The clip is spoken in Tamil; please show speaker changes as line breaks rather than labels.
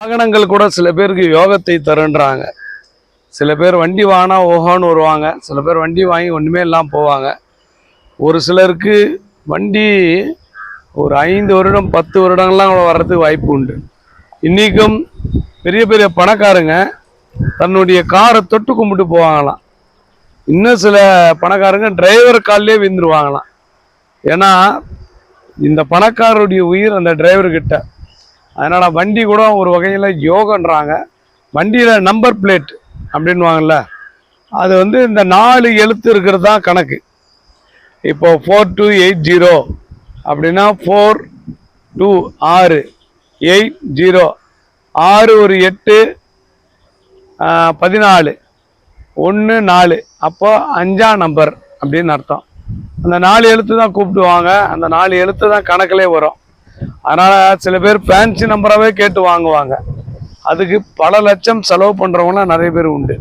வாகனங்கள் கூட சில பேருக்கு யோகத்தை தருன்றாங்க. சில பேர் வண்டி வாங்கினா ஓஹோன்னு வருவாங்க, சில பேர் வண்டி வாங்கி ஒன்றுமே இல்லாமல் போவாங்க. ஒரு சிலருக்கு வண்டி ஒரு 5 வருடம் 10 வருடங்கள்லாம் கூட வர்றதுக்கு வாய்ப்பு உண்டு. இன்றைக்கும் பெரிய பெரிய பணக்காரங்க தன்னுடைய காரை தொட்டு கும்பிட்டு போவாங்களாம். இன்னும் சில பணக்காரங்க டிரைவர் காலிலே விழுந்துருவாங்களாம். ஏன்னா இந்த பணக்காரருடைய உயிர் அந்த டிரைவர்கிட்ட. அதனால் வண்டி கூட ஒரு வகையில் யோகன்றாங்க. வண்டியில் நம்பர் பிளேட் அப்படின்வாங்கல்ல, அது இந்த 4 எழுத்து இருக்கிறது தான் கணக்கு. இப்போ 4280 அப்படின்னா 42 6 80 6 ஒரு 8 14 1 4 அப்போ 5ஆம் நம்பர் அப்படின்னு அர்த்தம். அந்த 4 எழுத்து தான் கூப்பிடுவாங்க, அந்த 4 எழுத்து தான் கணக்கிலே வரும். அதனால் சில பேர் ஃபேன்சி நம்பராகவே கேட்டு வாங்குவாங்க. அதுக்கு பல லட்சம் செலவு பண்ணுறவங்களாம் நிறைய பேர் உண்டு.